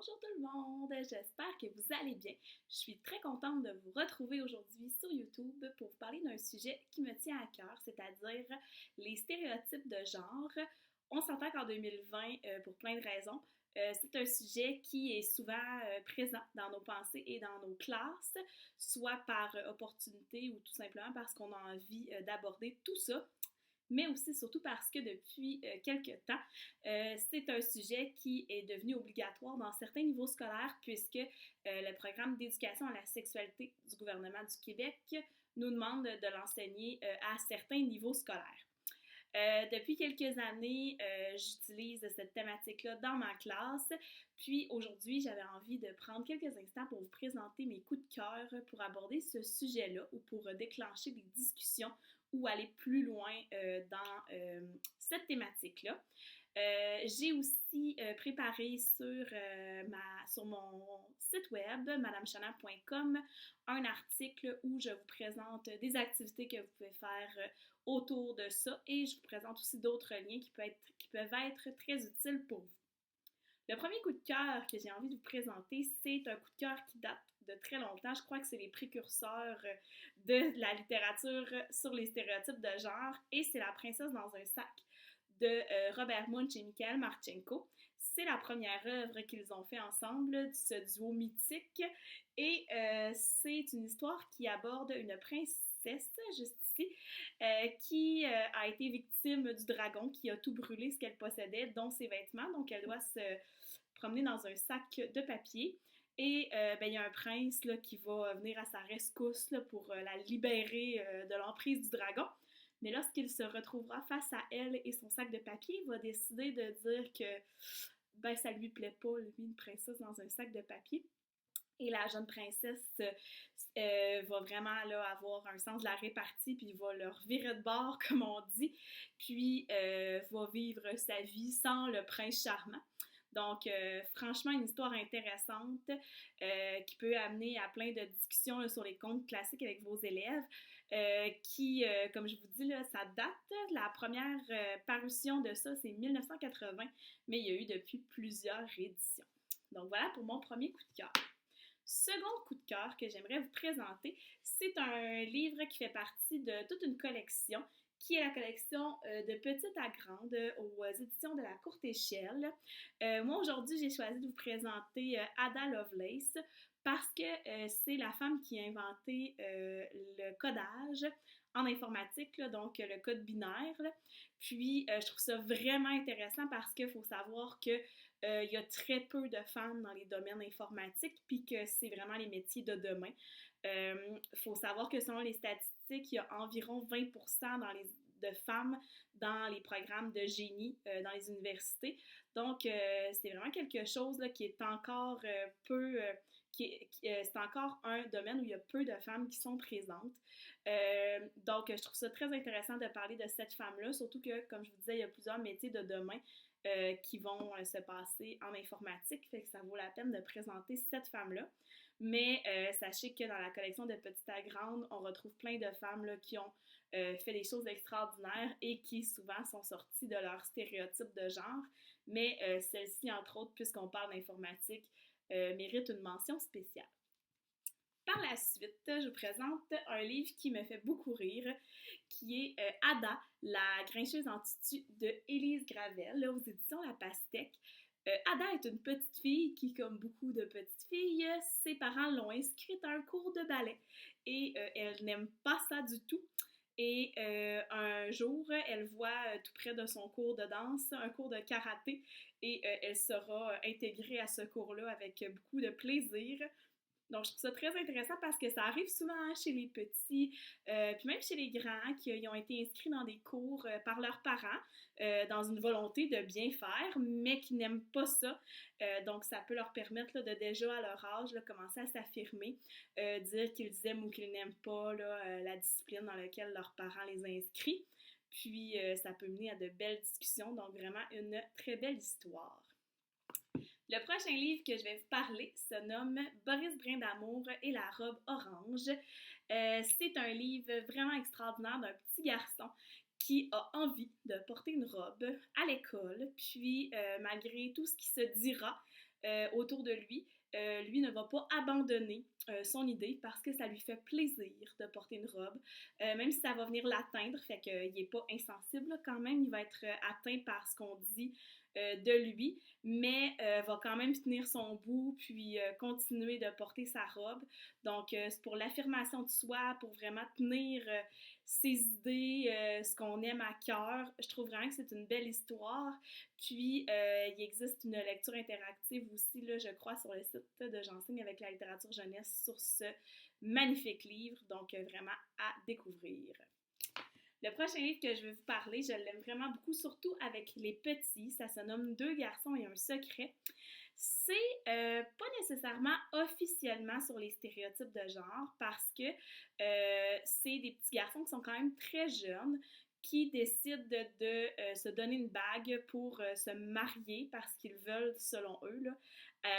Bonjour tout le monde, j'espère que vous allez bien. Je suis très contente de vous retrouver aujourd'hui sur YouTube pour vous parler d'un sujet qui me tient à cœur, c'est-à-dire les stéréotypes de genre. On s'entend qu'en 2020, pour plein de raisons, c'est un sujet qui est souvent présent dans nos pensées et dans nos classes, soit par opportunité ou tout simplement parce qu'on a envie d'aborder tout ça, mais aussi surtout parce que depuis quelques temps, c'est un sujet qui est devenu obligatoire dans certains niveaux scolaires puisque le programme d'éducation à la sexualité du gouvernement du Québec nous demande de l'enseigner à certains niveaux scolaires. Depuis quelques années, j'utilise cette thématique-là dans ma classe. Puis aujourd'hui, j'avais envie de prendre quelques instants pour vous présenter mes coups de cœur pour aborder ce sujet-là ou pour déclencher des discussions ou aller plus loin dans cette thématique-là. J'ai aussi préparé sur mon site web, madamechana.com, un article où je vous présente des activités que vous pouvez faire autour de ça et je vous présente aussi d'autres liens qui peuvent être très utiles pour vous. Le premier coup de cœur que j'ai envie de vous présenter, c'est un coup de cœur qui date de très longtemps. Je crois que c'est les précurseurs de la littérature sur les stéréotypes de genre et c'est La princesse dans un sac de Robert Munsch et Michael Marchenko. C'est la première œuvre qu'ils ont fait ensemble, ce duo mythique, et c'est une histoire qui aborde une princesse, juste ici, qui a été victime du dragon qui a tout brûlé ce qu'elle possédait, dont ses vêtements, donc elle doit se promener dans un sac de papier. Et il y a un prince là, qui va venir à sa rescousse là, pour la libérer de l'emprise du dragon. Mais lorsqu'il se retrouvera face à elle et son sac de papier, il va décider de dire que ça lui plaît pas, lui, une princesse dans un sac de papier. Et la jeune princesse va vraiment là, avoir un sens de la répartie, puis va leur virer de bord, comme on dit, puis va vivre sa vie sans le prince charmant. Donc, franchement, une histoire intéressante qui peut amener à plein de discussions là, sur les contes classiques avec vos élèves. Comme je vous dis, là, ça date. La première parution de ça, c'est 1980, mais il y a eu depuis plusieurs éditions. Donc, voilà pour mon premier coup de cœur. Second coup de cœur que j'aimerais vous présenter, c'est un livre qui fait partie de toute une collection qui est la collection de Petite à Grande aux éditions de la Courte Échelle. Moi, aujourd'hui, j'ai choisi de vous présenter Ada Lovelace parce que c'est la femme qui a inventé le codage en informatique, là, donc le code binaire. Là. Puis, je trouve ça vraiment intéressant parce qu'il faut savoir que il y a très peu de femmes dans les domaines informatiques, puis que c'est vraiment les métiers de demain. Il faut savoir que selon les statistiques, il y a environ 20% de femmes dans les programmes de génie dans les universités. Donc, c'est vraiment quelque chose là, qui est encore c'est encore un domaine où il y a peu de femmes qui sont présentes. Donc, je trouve ça très intéressant de parler de cette femme-là, surtout que, comme je vous disais, il y a plusieurs métiers de demain qui vont se passer en informatique, fait que ça vaut la peine de présenter cette femme-là. Mais sachez que dans la collection de Petite à Grande, on retrouve plein de femmes là, qui ont fait des choses extraordinaires et qui souvent sont sorties de leur stéréotype de genre. Mais celle-ci, entre autres, puisqu'on parle d'informatique, mérite une mention spéciale. Par la suite, je vous présente un livre qui me fait beaucoup rire, qui est Ada, la grincheuse en tutu de Élise Gravel, là, aux éditions La Pastèque. Ada est une petite fille qui, comme beaucoup de petites filles, ses parents l'ont inscrite à un cours de ballet et elle n'aime pas ça du tout. Et un jour, elle voit tout près de son cours de danse un cours de karaté et elle sera intégrée à ce cours-là avec beaucoup de plaisir. Donc, je trouve ça très intéressant parce que ça arrive souvent chez les petits, puis même chez les grands qui ont été inscrits dans des cours par leurs parents dans une volonté de bien faire, mais qui n'aiment pas ça. Donc, ça peut leur permettre là, de déjà à leur âge là, commencer à s'affirmer, dire qu'ils aiment ou qu'ils n'aiment pas là, la discipline dans laquelle leurs parents les inscrivent. Puis, ça peut mener à de belles discussions, donc vraiment une très belle histoire. Le prochain livre que je vais vous parler se nomme Boris Brindamour et la robe orange. C'est un livre vraiment extraordinaire d'un petit garçon qui a envie de porter une robe à l'école, puis malgré tout ce qui se dira, autour de lui, lui ne va pas abandonner son idée parce que ça lui fait plaisir de porter une robe, même si ça va venir l'atteindre, fait qu'il n'est pas insensible là, quand même, il va être atteint par ce qu'on dit de lui, mais va quand même tenir son bout, puis continuer de porter sa robe. Donc, c'est pour l'affirmation de soi, pour vraiment tenir ses idées, ce qu'on aime à cœur. Je trouve vraiment que c'est une belle histoire. Puis, il existe une lecture interactive aussi, là, je crois, sur le site de J'enseigne avec la littérature jeunesse sur ce magnifique livre. Donc, vraiment à découvrir. Le prochain livre que je vais vous parler, je l'aime vraiment beaucoup, surtout avec les petits. Ça se nomme Deux garçons et un secret. C'est pas nécessairement officiellement sur les stéréotypes de genre parce que c'est des petits garçons qui sont quand même très jeunes qui décident de se donner une bague pour se marier parce qu'ils veulent, selon eux, là,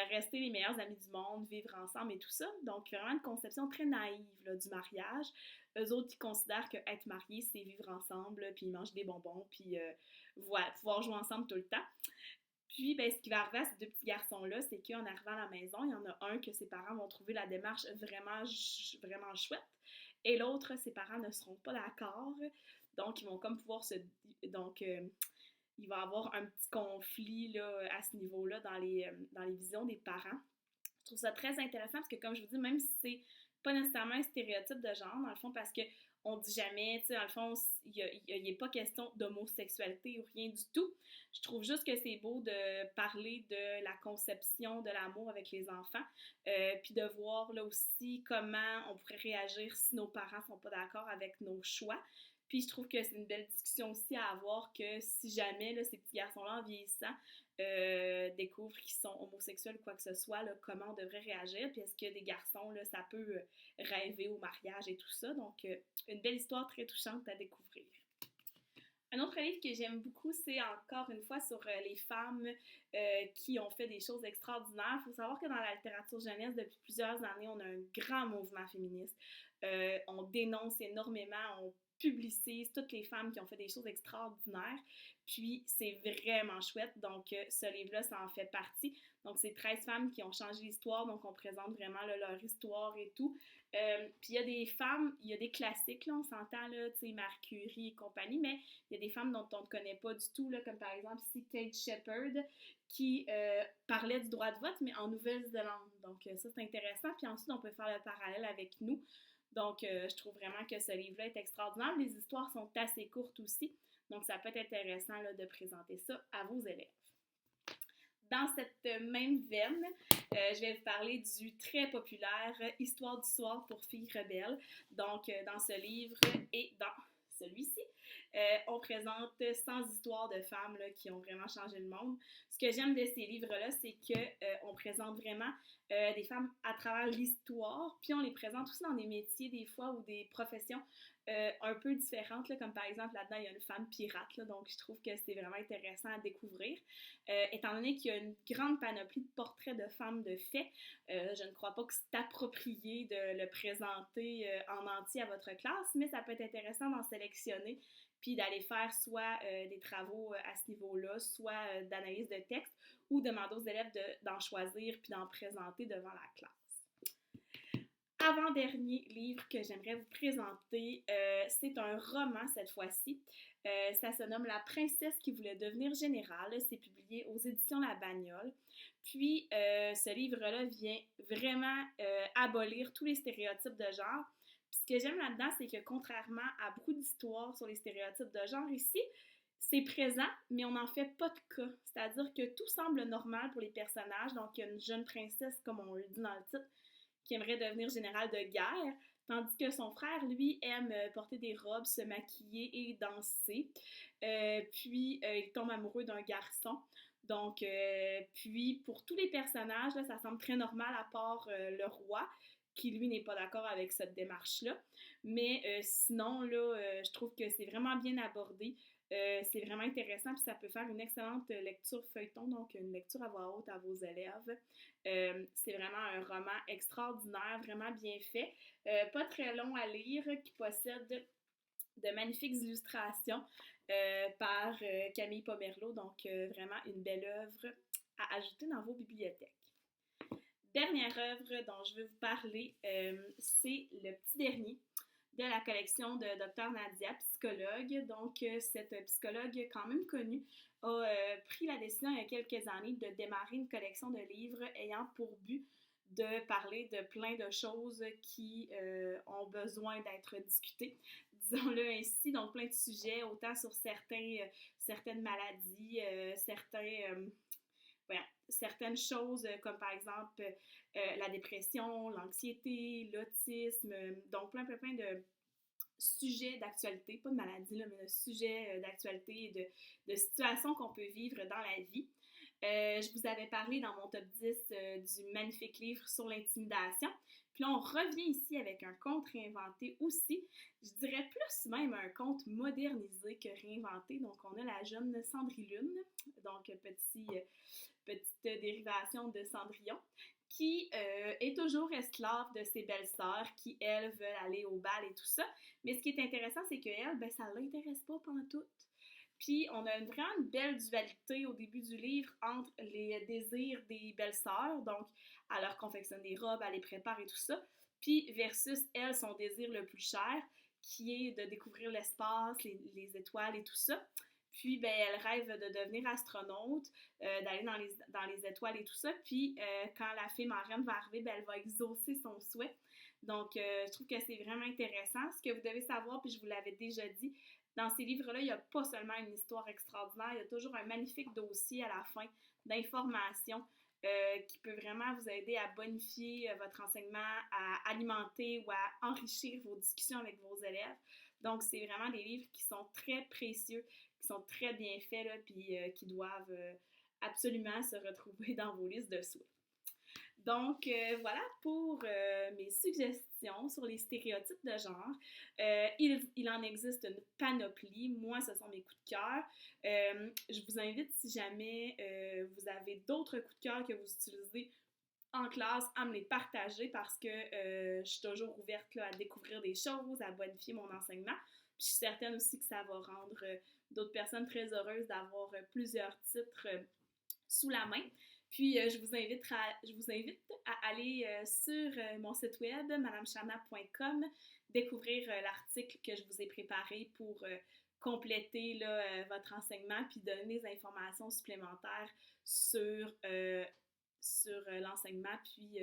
rester les meilleurs amis du monde, vivre ensemble et tout ça. Donc, vraiment une conception très naïve là, du mariage. Eux autres, ils considèrent qu'être marié, c'est vivre ensemble, puis manger des bonbons, puis voilà, pouvoir jouer ensemble tout le temps. Puis, ben, ce qui va arriver à ces deux petits garçons-là, c'est qu'en arrivant à la maison, il y en a un que ses parents vont trouver la démarche vraiment chouette, et l'autre, ses parents ne seront pas d'accord. Donc, ils vont comme pouvoir se... Donc, il va y avoir un petit conflit là, à ce niveau-là dans les visions des parents. Je trouve ça très intéressant parce que, comme je vous dis, même si c'est pas nécessairement un stéréotype de genre, dans le fond, parce que on dit jamais, tu sais, dans le fond, il n'est pas question d'homosexualité ou rien du tout. Je trouve juste que c'est beau de parler de la conception de l'amour avec les enfants, puis de voir là aussi comment on pourrait réagir si nos parents sont pas d'accord avec nos choix. Puis je trouve que c'est une belle discussion aussi à avoir que si jamais là, ces petits garçons-là, en vieillissant, découvrent qu'ils sont homosexuels ou quoi que ce soit, là, comment on devrait réagir. Puis est-ce que des garçons, là, ça peut rêver au mariage et tout ça. Donc, une belle histoire très touchante à découvrir. Un autre livre que j'aime beaucoup, c'est encore une fois sur les femmes qui ont fait des choses extraordinaires. Il faut savoir que dans la littérature jeunesse, depuis plusieurs années, on a un grand mouvement féministe. On dénonce énormément, on publicise toutes les femmes qui ont fait des choses extraordinaires. Puis, c'est vraiment chouette. Donc, ce livre-là, ça en fait partie. Donc, c'est 13 femmes qui ont changé l'histoire. Donc, on présente vraiment là, leur histoire et tout. Puis, il y a des femmes, il y a des classiques, là, on s'entend, là, tu sais, Marie Curie et compagnie, mais il y a des femmes dont on ne connaît pas du tout, là, comme par exemple ici Kate Shepard, qui parlait du droit de vote, mais en Nouvelle-Zélande. Donc, ça, c'est intéressant. Puis ensuite, on peut faire le parallèle avec nous. Donc, je trouve vraiment que ce livre-là est extraordinaire. Les histoires sont assez courtes aussi. Donc, ça peut être intéressant là, de présenter ça à vos élèves. Dans cette même veine, je vais vous parler du très populaire Histoire du soir pour filles rebelles. Donc, dans ce livre et dans celui-ci, on présente 100 histoires de femmes là, qui ont vraiment changé le monde. Ce que j'aime de ces livres-là, c'est qu'on présente vraiment des femmes à travers l'histoire, puis on les présente aussi dans des métiers des fois ou des professions un peu différentes, là, comme par exemple là-dedans, il y a une femme pirate, là, donc je trouve que c'est vraiment intéressant à découvrir. Étant donné qu'il y a une grande panoplie de portraits de femmes de fait, je ne crois pas que c'est approprié de le présenter en entier à votre classe, mais ça peut être intéressant d'en sélectionner puis d'aller faire soit des travaux à ce niveau-là, soit d'analyse de texte, ou demander aux élèves d'en choisir puis d'en présenter devant la classe. Avant-dernier livre que j'aimerais vous présenter, c'est un roman cette fois-ci. Ça se nomme La princesse qui voulait devenir générale. C'est publié aux éditions La Bagnole. Puis, ce livre-là vient vraiment abolir tous les stéréotypes de genre. Puis, ce que j'aime là-dedans, c'est que contrairement à beaucoup d'histoires sur les stéréotypes de genre ici, c'est présent, mais on n'en fait pas de cas. C'est-à-dire que tout semble normal pour les personnages. Donc, il y a une jeune princesse, comme on le dit dans le titre, qui aimerait devenir général de guerre, tandis que son frère, lui, aime porter des robes, se maquiller et danser. Puis, il tombe amoureux d'un garçon. Donc, puis, pour tous les personnages, là, ça semble très normal à part le roi, qui, lui, n'est pas d'accord avec cette démarche-là. Mais sinon, là, je trouve que c'est vraiment bien abordé. C'est vraiment intéressant, puis ça peut faire une excellente lecture feuilleton, donc une lecture à voix haute à vos élèves. C'est vraiment un roman extraordinaire, vraiment bien fait, pas très long à lire, qui possède de magnifiques illustrations par Camille Pomerleau, donc vraiment une belle œuvre à ajouter dans vos bibliothèques. Dernière œuvre dont je vais vous parler, c'est le petit dernier de la collection de Dr Nadia, psychologue. Donc, cette psychologue quand même connue a pris la décision il y a quelques années de démarrer une collection de livres ayant pour but de parler de plein de choses qui ont besoin d'être discutées, disons-le ainsi, donc plein de sujets, autant sur certaines maladies, certaines choses comme par exemple la dépression, l'anxiété, l'autisme, donc plein de sujets d'actualité, pas de maladie, là, mais de sujets d'actualité et de situations qu'on peut vivre dans la vie. Je vous avais parlé dans mon top 10 du magnifique livre sur l'intimidation. Puis là, on revient ici avec un conte réinventé aussi. Je dirais plus même un conte modernisé que réinventé. Donc, on a la jeune Cendrillune, donc petite dérivation de Cendrillon, qui est toujours esclave de ses belles-sœurs qui, elles, veulent aller au bal et tout ça. Mais ce qui est intéressant, c'est qu'elle, ben, ça ne l'intéresse pas pantoute. Puis, on a vraiment une belle dualité au début du livre entre les désirs des belles-sœurs, donc elle leur confectionne des robes, elle les prépare et tout ça, puis versus elle, son désir le plus cher, qui est de découvrir l'espace, les étoiles et tout ça. Puis, ben, elle rêve de devenir astronaute, d'aller dans les étoiles et tout ça. Puis, quand la fée marraine va arriver, ben, elle va exaucer son souhait. Donc, je trouve que c'est vraiment intéressant. Ce que vous devez savoir, puis je vous l'avais déjà dit, dans ces livres-là, il n'y a pas seulement une histoire extraordinaire, il y a toujours un magnifique dossier à la fin d'informations qui peut vraiment vous aider à bonifier votre enseignement, à alimenter ou à enrichir vos discussions avec vos élèves. Donc, c'est vraiment des livres qui sont très précieux, qui sont très bien faits, là, puis qui doivent absolument se retrouver dans vos listes de souhaits. Donc, voilà pour mes suggestions sur les stéréotypes de genre. Il en existe une panoplie. Moi, ce sont mes coups de cœur. Je vous invite, si jamais vous avez d'autres coups de cœur que vous utilisez en classe, à me les partager parce que je suis toujours ouverte là, à découvrir des choses, à bonifier mon enseignement. Puis je suis certaine aussi que ça va rendre d'autres personnes très heureuses d'avoir plusieurs titres sous la main. Puis, je vous invite à aller sur mon site web, madamechana.com, découvrir l'article que je vous ai préparé pour compléter là, votre enseignement puis donner des informations supplémentaires sur l'enseignement puis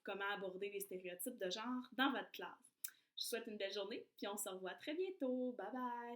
comment aborder les stéréotypes de genre dans votre classe. Je vous souhaite une belle journée puis on se revoit très bientôt. Bye bye!